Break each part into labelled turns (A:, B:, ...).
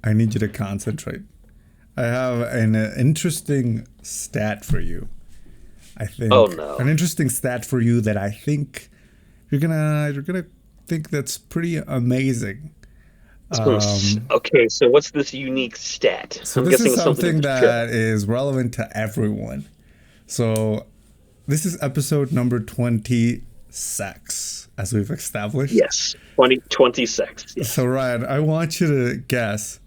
A: I need you to concentrate. I have an interesting stat for you. I
B: Oh
A: think
B: no.
A: an interesting stat for you that I think you're gonna think that's pretty amazing. Um,
B: Okay, so what's this unique stat?
A: so
B: I'm
A: this is
B: guessing it's something in
A: something
B: the show.
A: that is relevant to everyone. So this is episode number 20, sex, as we've established.
B: Yes, 2026.
A: So
B: Yes.
A: Ryan, I want you to guess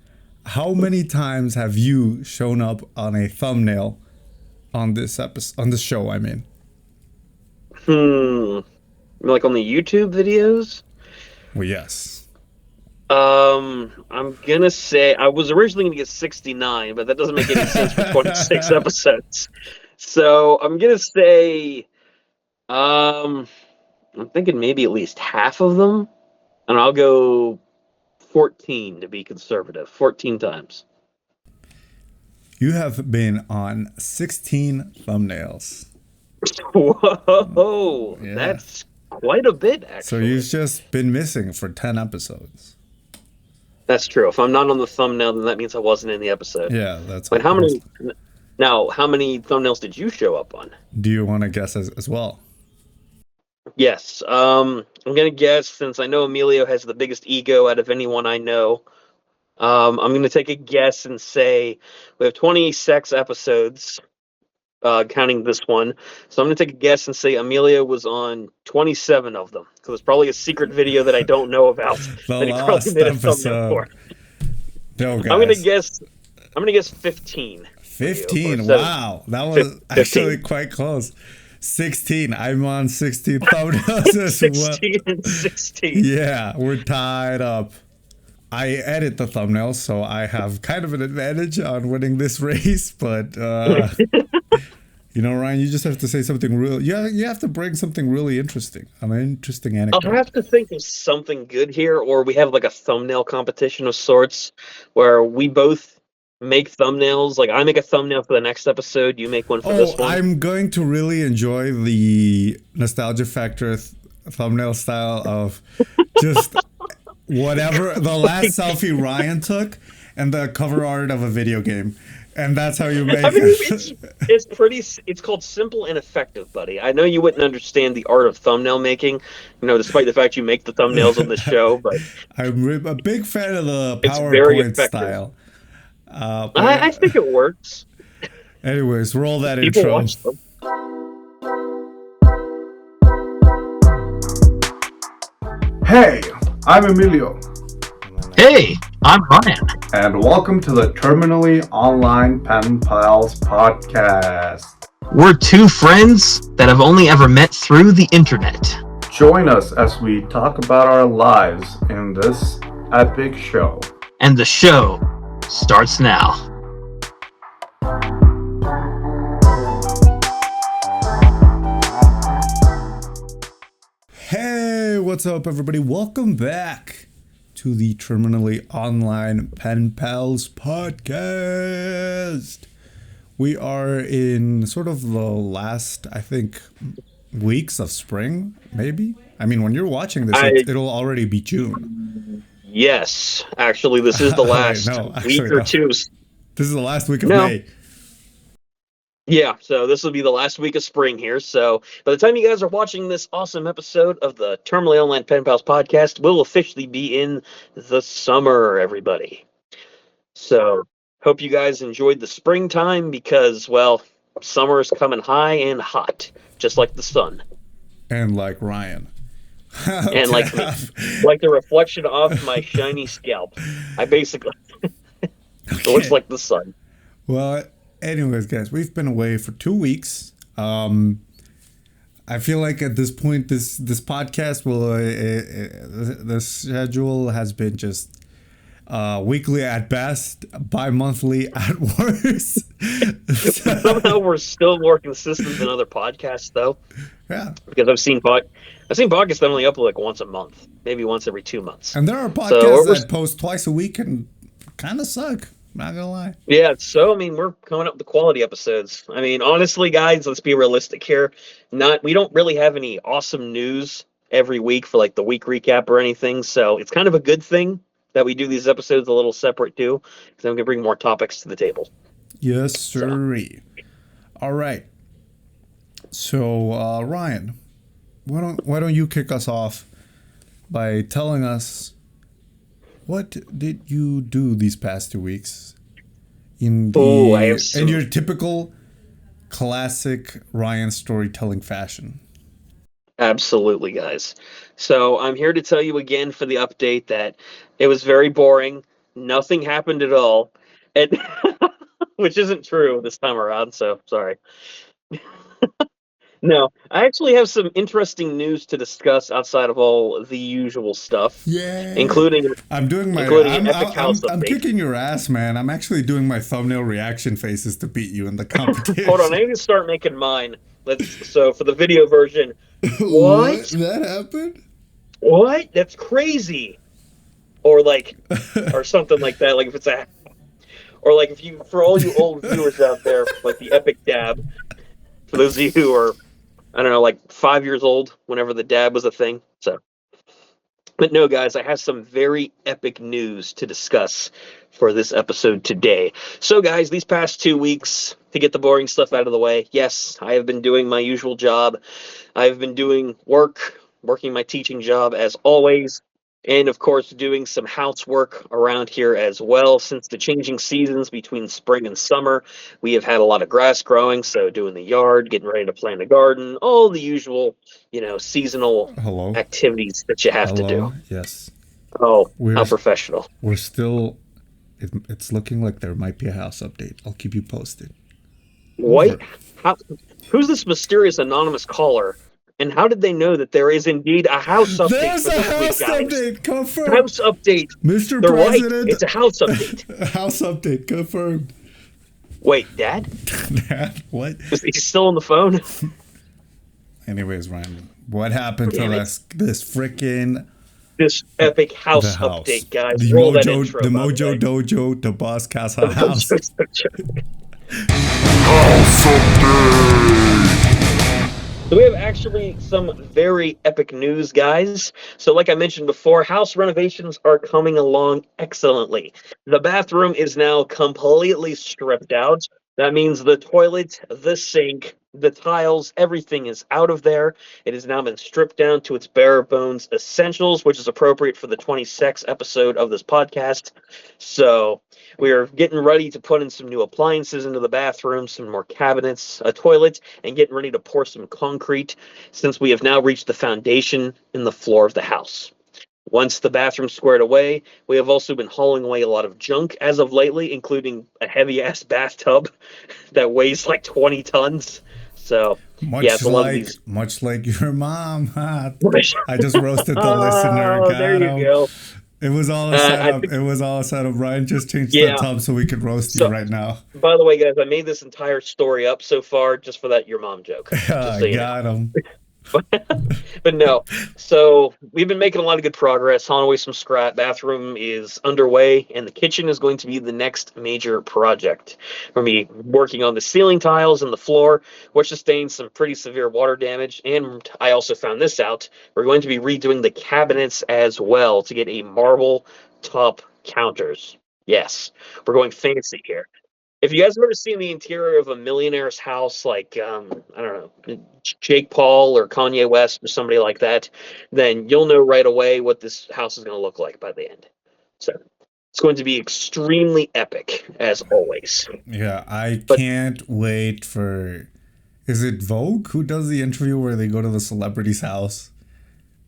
A: how many times have you shown up on a thumbnail on this episode, on this show? I mean,
B: Hmm. Like on the YouTube videos?
A: well, yes.
B: I'm gonna say I was originally gonna get 69, but that doesn't make any sense for 26 episodes. So I'm gonna say, um, I'm thinking maybe at least half of them, and I'll go 14 to be conservative. 14 times.
A: You have been on 16 thumbnails.
B: Whoa,
A: Yeah.
B: that's quite a bit,
A: So you've
B: actually.
A: just been missing for 10 episodes.
B: That's true. If I'm not on the thumbnail, then that means I wasn't in the episode.
A: Yeah, that's
B: But how
A: most.
B: many? Now, how many thumbnails did you show up on?
A: Do you want to guess as well?
B: Yes. I'm gonna guess since I know Emilio has the biggest ego out of anyone I know. I'm gonna take a guess and say we have 26 episodes, counting this one. So I'm gonna take a guess and say Emilio was on 27 of them. So it's probably a secret video that I don't know about
A: The
B: that he probably
A: last
B: made a thumbnail for.
A: episode. No,
B: I'm gonna
A: guys.
B: guess. I'm gonna guess 15 for you, or
A: 15.
B: 7.
A: Wow. That was actually
B: 15.
A: quite close. 16. I'm on 16 thumbnails as well.
B: 16 and 16.
A: Yeah, we're tied up. I edit the thumbnails, so I have kind of an advantage on winning this race. But Ryan, you just have to say something real. You have to bring something really interesting, an interesting
B: I'll
A: anecdote.
B: have to think of something good here, or we have like a thumbnail competition of sorts where we both make thumbnails. Like I make a thumbnail for the next episode, you make one for
A: Oh,
B: this one.
A: I'm going to really enjoy the nostalgia factor thumbnail style of just whatever the last selfie Ryan took and the cover art of a video game. And that's how you
B: I
A: make
B: mean,
A: it.
B: it's pretty. It's called simple and effective, buddy. I know you wouldn't understand the art of thumbnail making, despite the fact you make the thumbnails on the show, but
A: I'm a big fan of the
B: it's very
A: PowerPoint
B: effective.
A: style. But
B: I think it works.
A: anyways, roll that
B: People
A: intro.
B: watch them.
C: Hey, I'm Emilio,
B: Hey, I'm Ryan.
C: and welcome to the Terminally Online Pen Pals podcast.
B: We're two friends that have only ever met through the internet.
C: Join us as we talk about our lives in this epic show.
B: And the show starts now.
A: Hey, what's up, everybody? Welcome back to the Terminally Online Pen Pals podcast. We are in sort of the last, I think, weeks of spring, maybe. I mean, when you're watching this, it'll already be June.
B: Yes, actually, this is the last
A: No,
B: week
A: actually,
B: or
A: no.
B: two.
A: This is the last week of
B: No.
A: May.
B: Yeah, so this will be the last week of spring here. So by the time you guys are watching this awesome episode of the Terminally Online Pen Pals podcast, we'll officially be in the summer, everybody. So hope you guys enjoyed the springtime because, well, summer is coming high and hot, just like the sun.
A: And like Ryan.
B: And like me, like the reflection off my shiny scalp. I basically, it looks like the sun.
A: Well, anyways, guys, we've been away for 2 weeks. I feel like at this point, this podcast will the schedule has been just weekly at best, bi-monthly at worst.
B: Somehow we're still more consistent than other podcasts, though,
A: Yeah,
B: because I've seen podcasts that only upload like once a month, maybe once every 2 months.
A: and there are
B: So
A: podcasts
B: we're,
A: that post twice a week and kind of suck. Not gonna lie.
B: yeah, so I mean, we're coming up with the quality episodes. I mean, honestly, guys, let's be realistic here. We don't really have any awesome news every week for like the week recap or anything, so it's kind of a good thing that we do these episodes a little separate too, because I'm going to bring more topics to the table.
A: Yes,
B: So,
A: sirree. All right. So, Ryan, why don't you kick us off by telling us what did you do these past 2 weeks in
B: I have
A: your typical classic Ryan storytelling fashion?
B: absolutely, guys. So I'm here to tell you again for the update that it was very boring. Nothing happened at all, and which isn't true this time around. So sorry. No, I actually have some interesting news to discuss outside of all the usual stuff,
A: Yay!
B: including
A: I'm doing my
B: including an epic house
A: I'm
B: update.
A: kicking your ass, man. I'm actually doing my thumbnail reaction faces to beat you in the
B: Hold on, I
A: competition.
B: need to start making mine. So for the video version,
A: What?
B: what?
A: That happened?
B: What? That's crazy. Or like, or something like that. Like if it's a, or like if you, for all you old viewers out there, like the epic dab. For those of you who are, I don't know, like 5 years old, whenever the dab was a thing. So, but no, guys, I have some very epic news to discuss for this episode today. So, guys, these past 2 weeks, to get the boring stuff out of the way, yes, I have been doing my usual job. I've been doing working my teaching job as always, and of course, doing some housework around here as well. Since the changing seasons between spring and summer, we have had a lot of grass growing, so doing the yard, getting ready to plant a garden, all the usual, seasonal
A: Hello?
B: activities that you have to do.
A: Hello? Yes.
B: Oh,
A: We're
B: how professional.
A: we're still it's looking like there might be a house update. I'll keep you posted.
B: What?
A: Over.
B: How, who's this mysterious anonymous caller? And how did they know that there is indeed a house update
A: There's
B: for
A: a
B: this week,
A: house
B: guys?
A: update confirmed.
B: House update.
A: Mr.
B: They're right.
A: President.
B: It's a house update.
A: House update confirmed.
B: Wait, Dad?
A: What?
B: Is he still on the phone?
A: Anyways, Ryan, what happened to
B: Damn it.
A: this freaking
B: This epic
A: the
B: house
A: house?
B: update, guys.
A: The
B: Roll that
A: Mojo,
B: intro.
A: the
B: by
A: Mojo
B: way.
A: Dojo, the Boss Casa house.
B: So we have actually some very epic news, guys. So like I mentioned before, house renovations are coming along excellently. The bathroom is now completely stripped out. That means the toilet, the sink, the tiles, everything is out of there. It has now been stripped down to its bare bones essentials, which is appropriate for the 26th episode of this podcast. So we are getting ready to put in some new appliances into the bathroom, some more cabinets, a toilet, and getting ready to pour some concrete since we have now reached the foundation in the floor of the house. Once the bathroom's squared away, we have also been hauling away a lot of junk as of lately, including a heavy-ass bathtub that weighs like 20 tons. So, yeah, it's a lot of these.
A: Much like your mom. I just roasted the listener.
B: Oh,
A: Got
B: there you
A: him.
B: go.
A: It was all a setup. It was all a setup. Ryan just changed the
B: Yeah.
A: tub so we could roast you right now.
B: By the way, guys, I made this entire story up so far just for that your mom joke. Just so you know.
A: Got him.
B: But no, so we've been making a lot of good progress. Hauling away some scrap. Bathroom is underway, and the kitchen is going to be the next major project. We're going to be working on the ceiling tiles and the floor, which sustained some pretty severe water damage. And I also found this out. We're going to be redoing the cabinets as well to get a marble top counters. Yes, we're going fancy here. If you guys have ever seen the interior of a millionaire's house, like I don't know, Jake Paul or Kanye West or somebody like that, then you'll know right away what this house is going to look like by the end. So it's going to be extremely epic, as always.
A: Yeah, I
B: But-
A: can't wait for. Is it Vogue who does the interview where they go to the celebrity's house?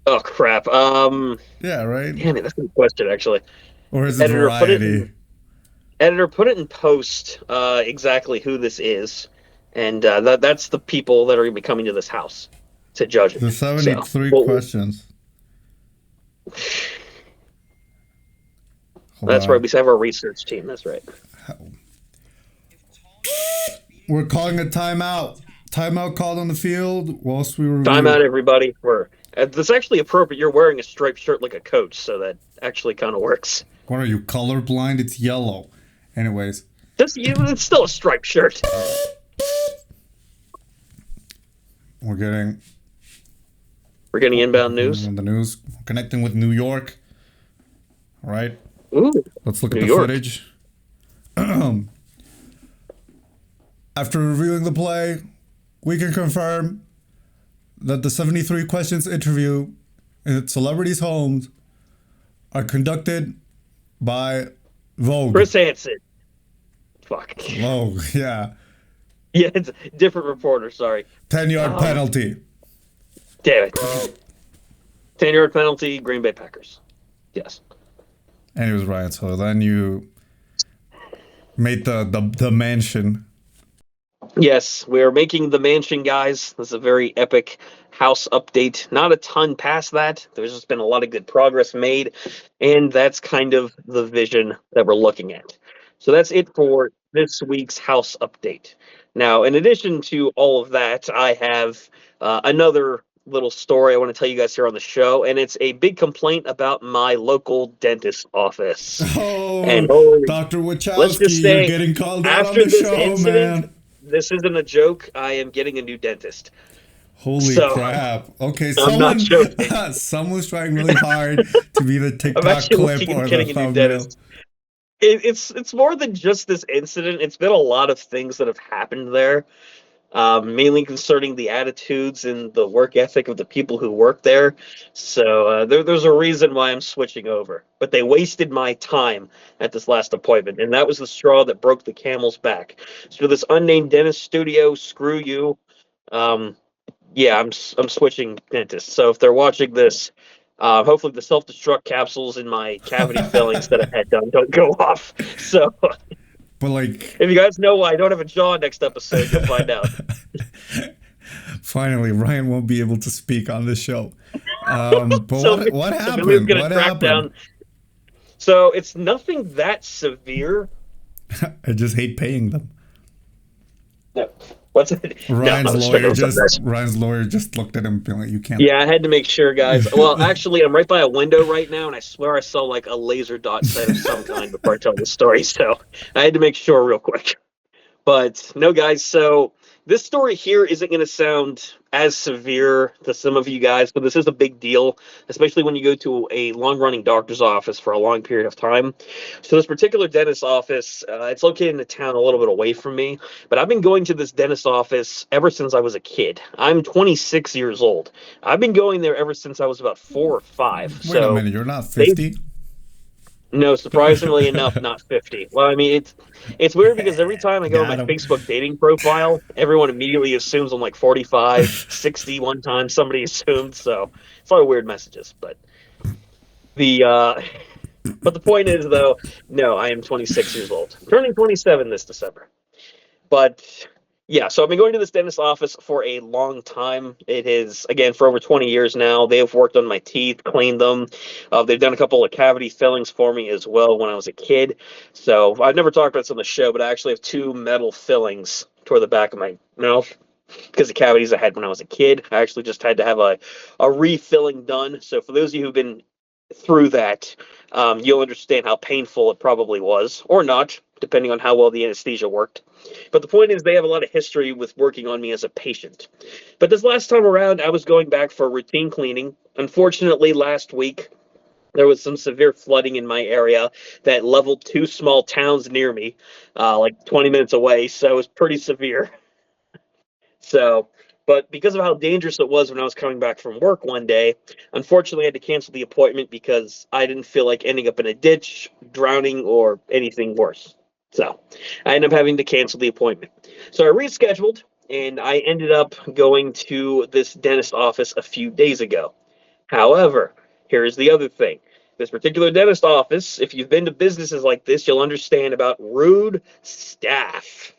B: Oh crap!
A: Yeah, right.
B: Damn it, that's a good question actually.
A: Or is it
B: Editor, put it
A: Variety?
B: in- Editor, put it in post exactly who this is, and that's the people that are going to be coming to this house to judge it.
A: The 73
B: So,
A: questions. Hold
B: That's
A: on.
B: right. We have our research team. That's right.
A: We're calling a timeout. Timeout called on the field whilst we were.
B: Time out, everybody. That's actually appropriate. You're wearing a striped shirt like a coach, so that actually kind of works.
A: What are you, colorblind? It's yellow. Anyways.
B: It's still a striped shirt.
A: We're getting
B: We're getting inbound news.
A: the news. Connecting with New York. All right.
B: Ooh,
A: Let's look at
B: New
A: the
B: York.
A: footage. After reviewing the play, we can confirm that the 73 questions interview in celebrities' homes are conducted by Vogue.
B: Chris Hansen. Fuck.
A: Vogue, yeah.
B: Yeah, it's a different reporter. Sorry.
A: 10-yard
B: Um,
A: penalty.
B: damn it. 10-yard penalty. Green Bay Packers. Yes.
A: And it was Ryan. So then you made the mansion.
B: Yes, we are making the mansion, guys. This is a very epic house update. Not a ton past that. There's just been a lot of good progress made, and that's kind of the vision that we're looking at. So that's it for this week's house update. Now, in addition to all of that, I have another little story I want to tell you guys here on the show, and it's a big complaint about my local dentist office. And
A: Oh,
B: holy,
A: Dr.
B: let's just
A: Wachowski, you're
B: say,
A: getting called out on
B: after
A: the
B: this
A: show,
B: incident,
A: man.
B: this isn't a joke. I am getting a new dentist.
A: Holy
B: So
A: crap. Okay,
B: I'm not joking.
A: someone's trying really hard to be the
B: I'm
A: TikTok
B: actually
A: clip
B: looking
A: or
B: at
A: the
B: getting a new
A: thumbnail.
B: dentist. It's more than just this incident. It's been a lot of things that have happened there, mainly concerning the attitudes and the work ethic of the people who work there. So there's a reason why I'm switching over. But they wasted my time at this last appointment, and that was the straw that broke the camel's back. So this unnamed dentist studio, screw you. Um, yeah, I'm switching dentists. So if they're watching this, hopefully the self-destruct capsules in my cavity fillings that I've had done don't go off. So
A: But like,
B: if you guys know why I don't have a jaw next episode, you'll find out.
A: finally, Ryan won't be able to speak on the show. But
B: So
A: what
B: Emilio's
A: happened?
B: gonna
A: What
B: track
A: happened?
B: down. So it's nothing that severe.
A: I just hate paying them.
B: No. What's it? No,
A: Ryan's
B: I'm straight
A: lawyer
B: up
A: just
B: nice.
A: Ryan's lawyer just looked at him and being like, "You can't."
B: Yeah, I had to make sure, guys. Well, actually, I'm right by a window right now, and I swear I saw like a laser dot sight of some kind before I tell the story. So I had to make sure real quick. But no, guys, so this story here isn't going to sound as severe to some of you guys, but this is a big deal, especially when you go to a long running doctor's office for a long period of time. So, this particular dentist office, it's located in a town a little bit away from me, but I've been going to this dentist office ever since I was a kid. I'm 26 years old. I've been going there ever since I was about 4 or 5.
A: Wait a
B: So,
A: minute, you're not
B: they
A: 50?
B: no, surprisingly enough, not 50. Well, I mean, it's weird because every time I go to
A: Got
B: my
A: him.
B: Facebook dating profile, everyone immediately assumes I'm like 45, 60 one time somebody assumed, so it's a lot of weird messages. The uh but the point is though, no, I am 26 years old. I'm turning 27 this December. But yeah, so I've been going to this dentist office for a long time. It is, again, for over 20 years now. They have worked on my teeth, cleaned them. They've done a couple of cavity fillings for me as well when I was a kid. So I've never talked about this on the show, but I actually have 2 metal fillings toward the back of my mouth because of cavities I had when I was a kid. I actually just had to have a refilling done. So for those of you who've been through that, you'll understand how painful it probably was, or not, depending on how well the anesthesia worked. But the point is, they have a lot of history with working on me as a patient. But this last time around, I was going back for routine cleaning. Unfortunately, last week, there was some severe flooding in my area that leveled 2 small towns near me, like 20 minutes away. So it was pretty severe. So, but because of how dangerous it was when I was coming back from work one day, unfortunately, I had to cancel the appointment because I didn't feel like ending up in a ditch, drowning, or anything worse. So, I ended up having to cancel the appointment. So, I rescheduled and I ended up going to this dentist office a few days ago. However, here's the other thing. This particular dentist office, if you've been to businesses like this, you'll understand about rude staff.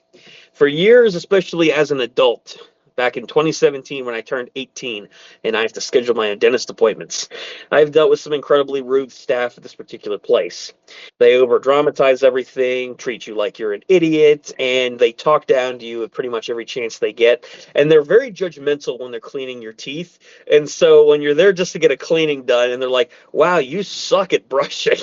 B: For years, especially as an adult, back in 2017 when I turned 18 and I have to schedule my dentist appointments, I've dealt with some incredibly rude staff at this particular place. They over dramatize everything, treat you like you're an idiot, and they talk down to you at pretty much every chance they get. And they're very judgmental when they're cleaning your teeth. And so when you're there just to get a cleaning done and they're like, wow, you suck at brushing.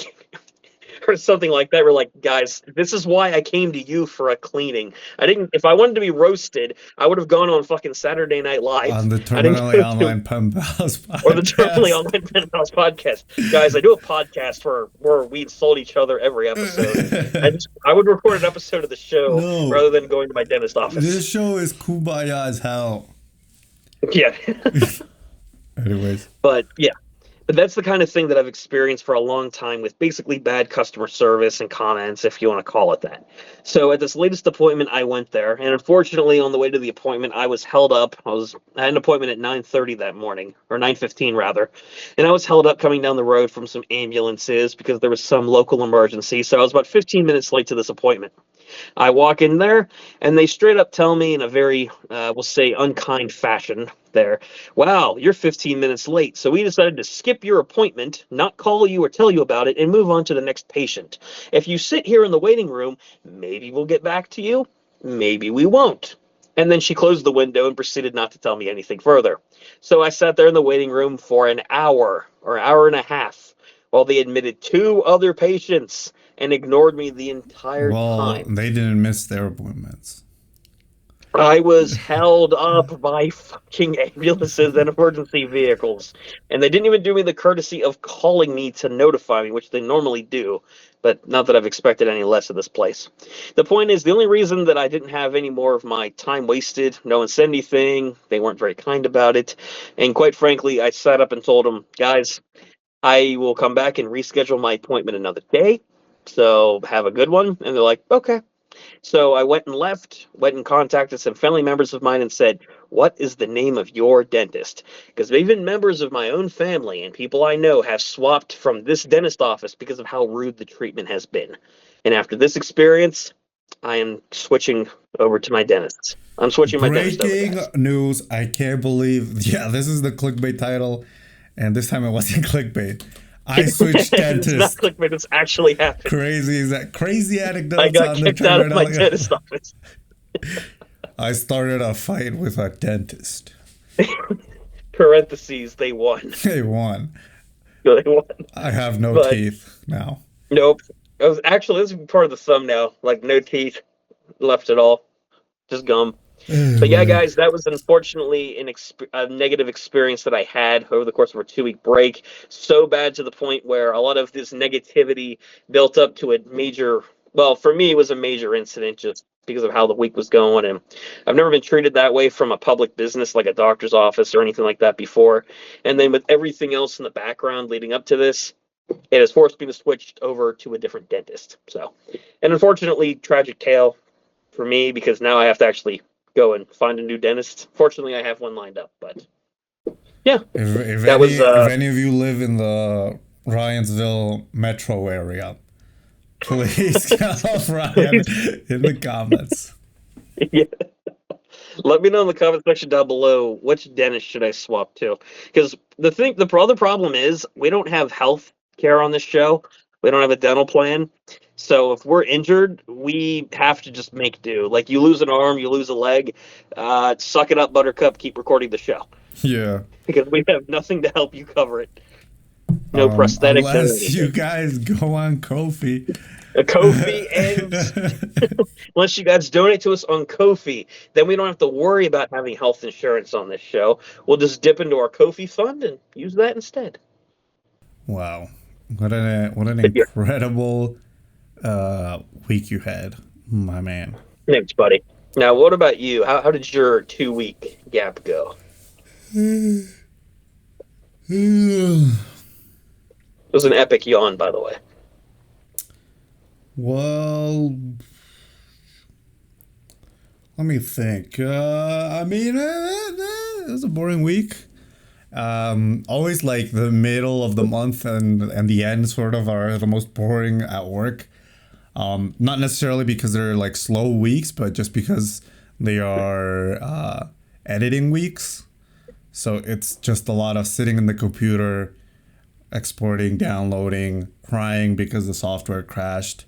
B: or something like that. We're like, guys, this is why I came to you for a cleaning. I didn't. If I wanted to be roasted, I would have gone on fucking Saturday Night
A: On
B: Live.
A: the
B: I didn't
A: Terminally
B: go to
A: Online Pen Pals
B: or the Terminally
A: podcast.
B: Online Pen Pals podcast. Guys, I do a podcast where we insult each other every episode. I would record an episode of the show
A: No,
B: rather than going to my dentist office.
A: this show is kumbaya as hell.
B: Yeah.
A: Anyways,
B: But yeah. But that's the kind of thing that I've experienced for a long time with basically bad customer service and comments, if you want to call it that. So at this latest appointment, I went there, and unfortunately, on the way to the appointment, I was held up. I had an appointment at 9:30 that morning, or 9:15 rather, and I was held up coming down the road from some ambulances because there was some local emergency. So I was about 15 minutes late to this appointment. I walk in there, and they straight up tell me in a very, we'll say, unkind fashion there, wow, you're 15 minutes late. So we decided to skip your appointment, not call you or tell you about it, and move on to the next patient. If you sit here in the waiting room, maybe we'll get back to you, maybe we won't. And then she closed the window and proceeded not to tell me anything further. So I sat there in the waiting room for an hour or hour and a half while they admitted 2 other patients and ignored me the entire time.
A: they didn't miss their appointments.
B: I was held up by fucking ambulances and emergency vehicles. And they didn't even do me the courtesy of calling me to notify me, which they normally do. But not that I've expected any less of this place. The point is, the only reason that I didn't have any more of my time wasted, no one said anything, they weren't very kind about it. And quite frankly, I sat up and told them, guys, I will come back and reschedule my appointment another day. So have a good one. And they're like, okay. So I went and contacted some family members of mine and said, what is the name of your dentist? Because even members of my own family and people I know have swapped from this dentist office because of how rude the treatment has been. And after this experience, I am switching over to my dentist. I'm switching my dentist over.
A: Breaking news. I can't believe. Yeah, this is the clickbait title. And this time it wasn't clickbait. I switched dentists.
B: It's not clickbait, it's actually happened.
A: Crazy is that crazy anecdotes
B: I got
A: on the
B: kicked out of my
A: Terminally.
B: dentist office.
A: I started a fight with a dentist.
B: Parentheses, they won.
A: They won.
B: They won.
A: I have no
B: But-
A: teeth now.
B: Nope. I was actually, this is part of the thumbnail. Like, no teeth left at all. Just gum. But yeah, guys, that was unfortunately a negative experience that I had over the course of a 2-week break. So bad to the point where a lot of this negativity built up to a major, well, for me, it was a major incident just because of how the week was going. And I've never been treated that way from a public business like a doctor's office or anything like that before. And then with everything else in the background leading up to this, it has forced me to switch over to a different dentist. So, and unfortunately, tragic tale for me because now I have to actually go and find a new dentist. Fortunately, I have one lined up, but yeah.
A: If any of you live in the Ryansville metro area, please tell Ryan in the comments.
B: Yeah. Let me know in the comment section down below which dentist should I swap to. Because the other problem is we don't have health care on this show. We don't have a dental plan. So if we're injured, we have to just make do. Like you lose an arm, you lose a leg, suck it up, Buttercup, keep recording the show.
A: Yeah.
B: Because we have nothing to help you cover it. No prosthetics.
A: Unless you guys go on Ko-fi.
B: Ko-fi and unless you guys donate to us on Ko-fi, then we don't have to worry about having health insurance on this show. We'll just dip into our Ko-fi fund and use that instead.
A: Wow. What an incredible week you had, my man.
B: Thanks, buddy. Now, what about you? How did your 2-week gap go? It was an epic yawn, by the way.
A: Well, let me think. I mean, it was a boring week. Always like the middle of the month and the end sort of are the most boring at work. Not necessarily because they're like slow weeks, but just because they are editing weeks. So it's just a lot of sitting in the computer, exporting, downloading, crying because the software crashed.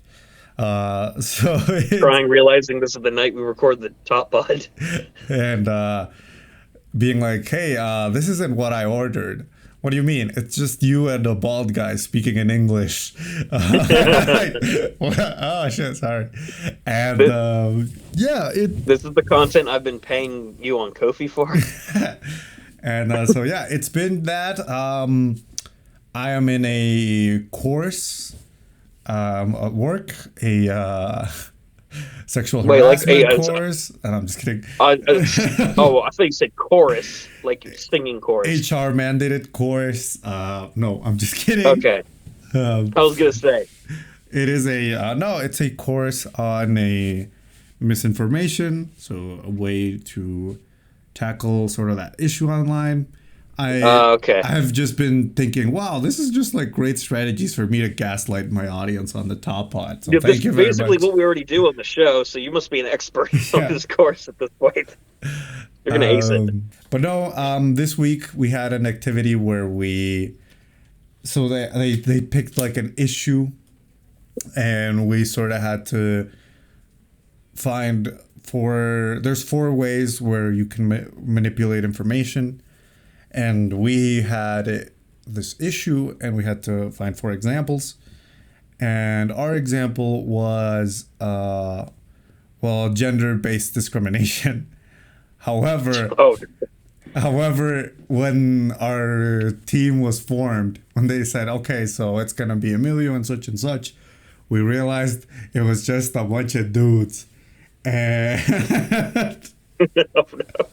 B: Crying, realizing this is the night we record the top bud.
A: And being like, hey, this isn't what I ordered. What do you mean? It's just you and a bald guy speaking in English. Oh shit, sorry. And yeah,
B: This is the content I've been paying you on Ko-fi for.
A: and so yeah, it's been that. I am in a course at work, a sexual harassment course, and I'm just kidding.
B: I thought you said chorus, like singing chorus.
A: HR mandated course. No, I'm just kidding.
B: Okay. I was gonna say
A: it is it's a course on a misinformation, so a way to tackle sort of that issue online. I've just been thinking, wow, this is just like great strategies for me to gaslight my audience on the top pod. So thank you very much.
B: Basically what we already do on the show, so you must be an expert on this course at this point. You're gonna ace it.
A: But no, this week we had an activity where they picked like an issue, and we sort of had to find there's 4 ways where you can manipulate information. And we had this issue, and we had to find 4 examples. And our example was, gender-based discrimination. However, when our team was formed, when they said, okay, so it's going to be Emilio and such, we realized it was just a bunch of dudes. And
B: Oh, no.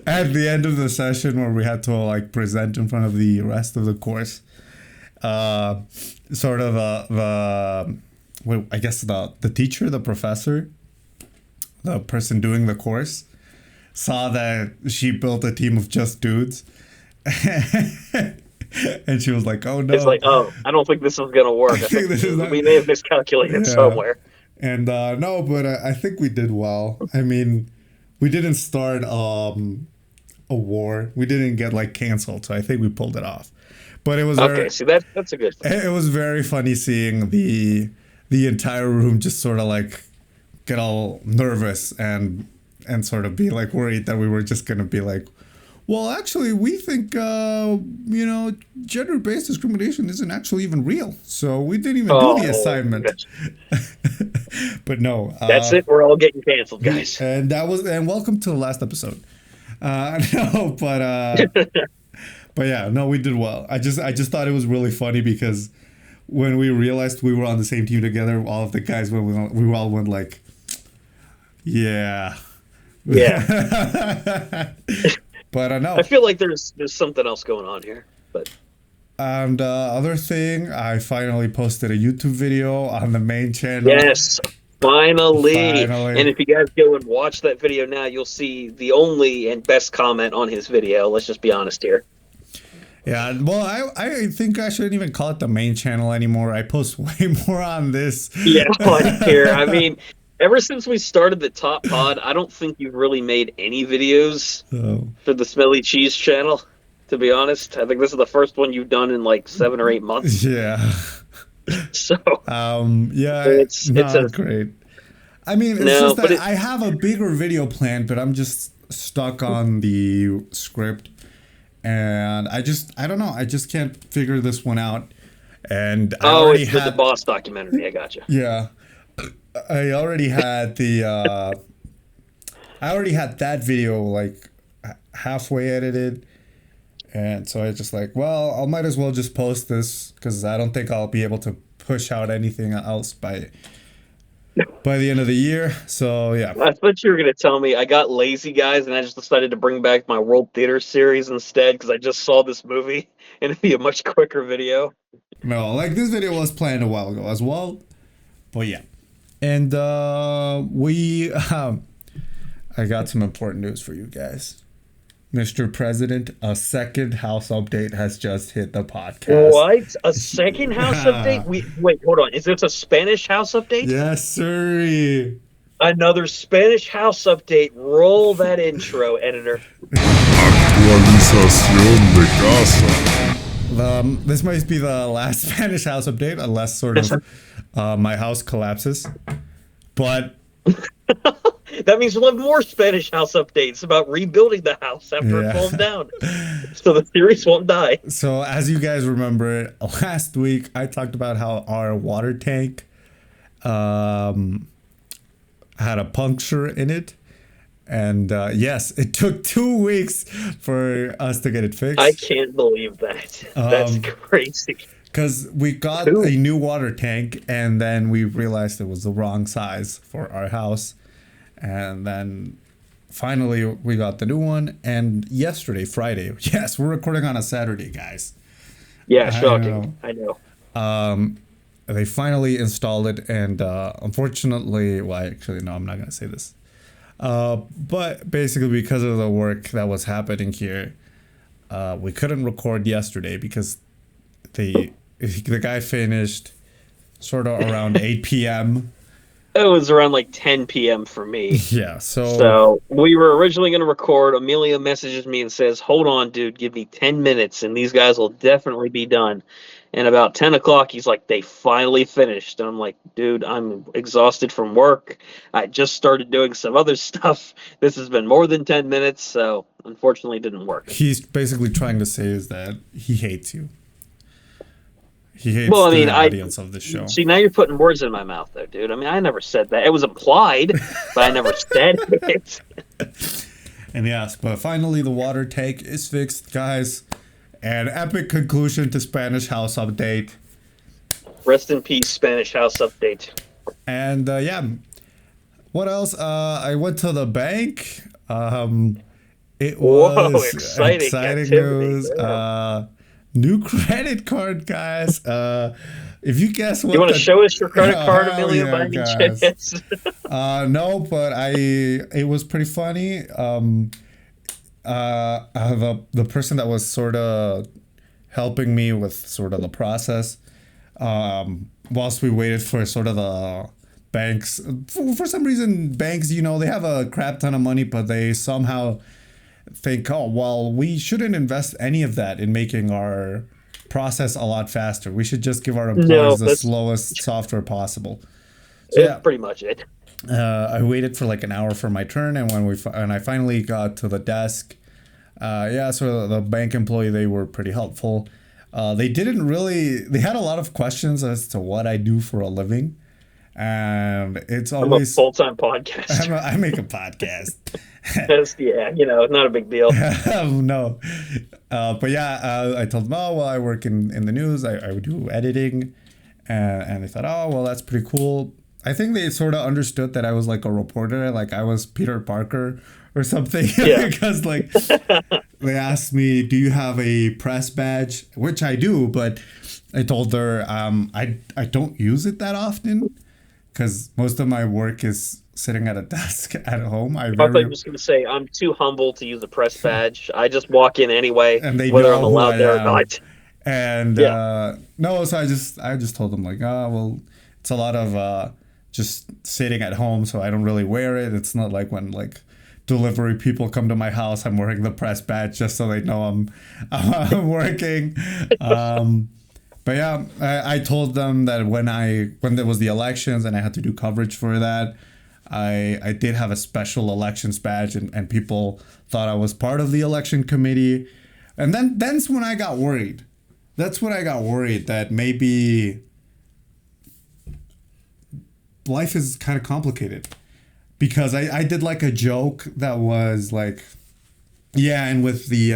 A: At the end of the session, where we had to like present in front of the rest of the course, sort of I guess the teacher, the professor, the person doing the course, saw that she built a team of just dudes, and she was like, "Oh no!"
B: It's like, "Oh, I don't think this is gonna work. We may have miscalculated somewhere."
A: And no, but I think we did well. I mean, we didn't start a war. We didn't get like canceled, so I think we pulled it off. But it was
B: that's a good thing.
A: It was very funny seeing the entire room just sort of like get all nervous and sort of be like worried that we were just gonna be like, well, actually, we think gender-based discrimination isn't actually even real, so we didn't even do the assignment. But no,
B: that's it. We're all getting canceled, guys.
A: And welcome to the last episode. No, but yeah, no, we did well. I just thought it was really funny because when we realized we were on the same team together, all of the guys we all went like, yeah. But no.
B: I feel like there's something else going on here, but.
A: And other thing, I finally posted a YouTube video on the main channel.
B: Yes, finally. And if you guys go and watch that video now, you'll see the only and best comment on his video. Let's just be honest here.
A: Yeah, well, I think I shouldn't even call it the main channel anymore. I post way more on this.
B: Yeah, on here. I mean, ever since we started the Top Pod, I don't think you've really made any videos for the Smelly Cheese channel, to be honest. I think this is the first one you've done in like 7 or 8 months.
A: Yeah.
B: So.
A: Yeah,
B: it's
A: great. I mean, I have a bigger video planned, but I'm just stuck on the script. And I don't know. I just can't figure this one out. And
B: it's the Boss documentary. I gotcha.
A: Yeah. I already had that video like halfway edited, and so I just like, well, I might as well just post this because I don't think I'll be able to push out anything else by the end of the year. So yeah.
B: I thought you were gonna tell me I got lazy, guys, and I just decided to bring back my World Theater series instead because I just saw this movie and it'd be a much quicker video.
A: No, like this video was planned a while ago as well, but yeah. And I got some important news for you guys. Mr. President, a second house update has just hit the podcast.
B: What? A second house update? Wait, hold on. Is this a Spanish house update?
A: Yes, sir.
B: Another Spanish house update. Roll that intro, editor.
D: Actualización de casa.
A: This might be the last Spanish house update, unless sort of my house collapses. But
B: That means we'll have more Spanish House updates about rebuilding the house after it falls down. So the series won't die.
A: So as you guys remember, last week I talked about how our water tank had a puncture in it. And yes, it took 2 weeks for us to get it fixed.
B: I can't believe that. That's crazy.
A: Because we got a new water tank and then we realized it was the wrong size for our house. And then finally we got the new one. And yesterday, Friday, yes, we're recording on a Saturday, guys.
B: Yeah, shocking. I know.
A: They finally installed it. And unfortunately, well, actually, no, I'm not going to say this. But basically because of the work that was happening here, we couldn't record yesterday because the guy finished sort of around 8 p.m.
B: It was around like 10 p.m. for me.
A: Yeah,
B: so we were originally going to record. Emilio messages me and says, hold on, dude, give me 10 minutes and these guys will definitely be done. And about 10 o'clock, he's like, they finally finished. And I'm like, dude, I'm exhausted from work. I just started doing some other stuff. This has been more than 10 minutes. So unfortunately, it didn't work.
A: He's basically trying to say is that he hates you. He hates the audience of the show.
B: See, now you're putting words in my mouth, though, dude. I mean, I never said that. It was implied, but I never said it.
A: And yes, but finally the water tank is fixed, guys. An epic conclusion to Spanish House Update.
B: Rest in peace, Spanish House Update.
A: And yeah, what else? I went to the bank. It was exciting news. New credit card, guys. If you guess what,
B: you want to show us your credit card, Emilio, by any chance?
A: No, but it was pretty funny. The person that was sort of helping me with sort of the process, whilst we waited for sort of the banks, for some reason, banks, you know, they have a crap ton of money, but they somehow think, oh, well, we shouldn't invest any of that in making our process a lot faster. We should just give our employees the slowest software possible. So,
B: that's pretty much it.
A: I waited for like an hour for my turn, and when I finally got to the desk, so the bank employee, they were pretty helpful. They had a lot of questions as to what I do for a living, and it's always
B: I'm a full-time podcast.
A: I make a podcast.
B: Not a big deal.
A: No, but yeah, I told them, oh well, I work in the news. I would do editing, and they thought, oh well, that's pretty cool. I think they sort of understood that I was like a reporter, like I was Peter Parker or something. Yeah. Because like they asked me, do you have a press badge? Which I do, but I told her I don't use it that often because most of my work is sitting at a desk at home. I thought
B: you were just going to say, I'm too humble to use a press badge. I just walk in anyway,
A: and they
B: whether
A: know
B: I'm allowed there or not.
A: And no, so I just told them like, oh, well, it's a lot of just sitting at home, so I don't really wear it. It's not like when like delivery people come to my house, I'm wearing the press badge just so they know I'm working. But yeah, I told them that when there was the elections and I had to do coverage for that, I did have a special elections badge, and people thought I was part of the election committee. And that's when I got worried. That's when I got worried that maybe life is kind of complicated. Because I did like a joke that was like, yeah, and with the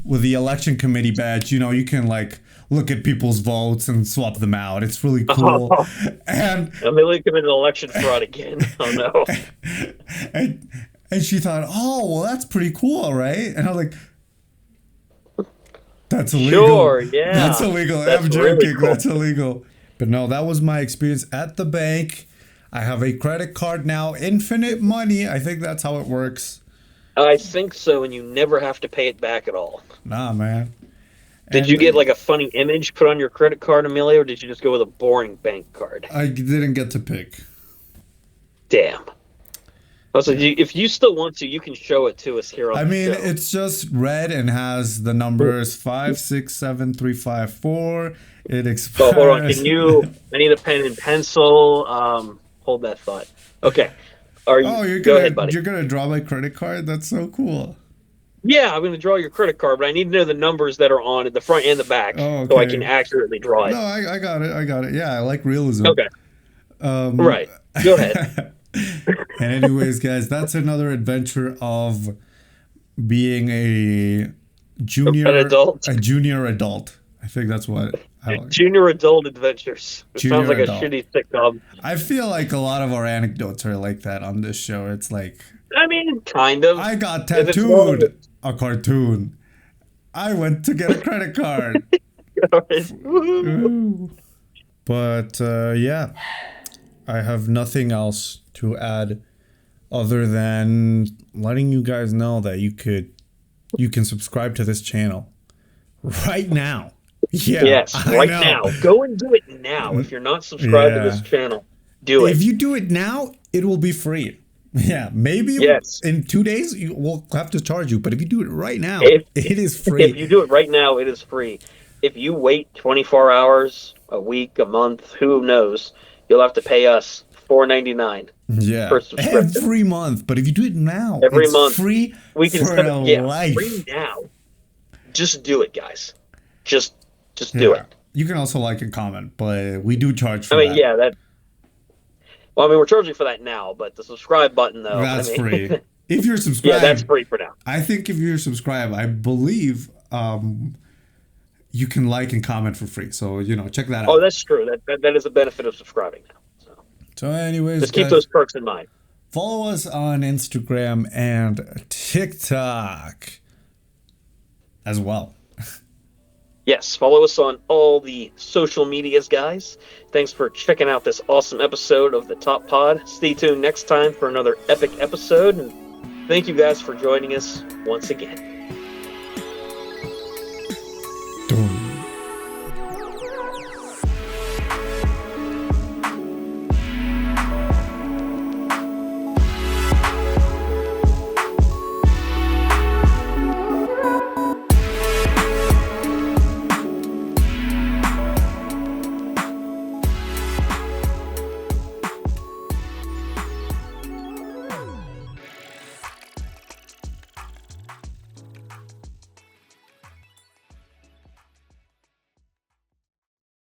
A: election committee badge, you know, you can like look at people's votes and swap them out. It's really cool. And
B: Emilio committed election fraud again. Oh no.
A: And she thought, oh well, that's pretty cool, right? And I was like, that's illegal.
B: Sure, yeah.
A: That's illegal. I'm joking. Really cool. That's illegal. But no, that was my experience at the bank. I have a credit card now, infinite money. I think that's how it works.
B: I think so, and you never have to pay it back at all.
A: Nah, man.
B: Did you get like a funny image put on your credit card, Emilio, or did you just go with a boring bank card?
A: I didn't get to pick.
B: Damn. Also, if you still want to, you can show it to us here on the show.
A: It's just red and has the numbers 567354. It expires.
B: So hold on, I need a pen and pencil. Hold that thought. Okay. Are you?
A: Oh,
B: Go ahead, buddy.
A: you're gonna draw my credit card? That's so cool.
B: Yeah, I'm going to draw your credit card, but I need to know the numbers that are on it, the front and the back,
A: Oh,
B: so I can
A: okay.
B: accurately draw
A: No,
B: it.
A: I got it. I got it. Yeah, I like realism.
B: Okay,
A: Um,
B: right. Go ahead.
A: And anyways, guys, that's another adventure of being a
B: An adult.
A: junior adult. I think that's what I like.
B: Junior Adult Adventures. It
A: Junior
B: sounds like
A: adult.
B: a shitty sitcom.
A: I feel like a lot of our anecdotes are like that on this show. It's like,
B: I mean, kind of.
A: I got
B: If it's wrong,
A: tattooed a cartoon. I went to get a credit card. Ooh. But yeah, I have nothing else to add other than letting you guys know that you can subscribe to this channel right now. Yeah,
B: Yes,
A: I
B: right
A: know.
B: now. Go and do it now. If you're not subscribed to this channel, do it.
A: If you do it now, it will be free. Yeah, maybe
B: Yes.
A: in 2 days we'll have to charge you, but if you do it right now,
B: If-
A: it is free.
B: If you do it right now, it is free. If you wait 24 hours, a week, a month, who knows, you'll have to pay us $4.99.
A: Yeah,
B: per subscription.
A: every month. But if you do it now,
B: Every
A: it's
B: month.
A: free
B: We can
A: for
B: set
A: a
B: it, yeah,
A: life.
B: free now. Just do it, guys. Just do
A: Yeah.
B: it.
A: You can also like and comment, but we do charge for
B: I mean,
A: that.
B: yeah, that. Well, I mean, we're charging for that now, but the subscribe button, though.
A: That's
B: I mean,
A: free. If you're subscribed,
B: Yeah, that's free for now.
A: I think if you're subscribed, I believe you can like and comment for free. So check that out.
B: Oh, that's true. That is a benefit of subscribing now.
A: So, anyways,
B: Just keep
A: guys,
B: those perks in mind.
A: follow us on Instagram and TikTok as well.
B: Yes, follow us on all the social medias, guys. Thanks for checking out this awesome episode of the Top Pod. Stay tuned next time for another epic episode. And thank you guys for joining us once again.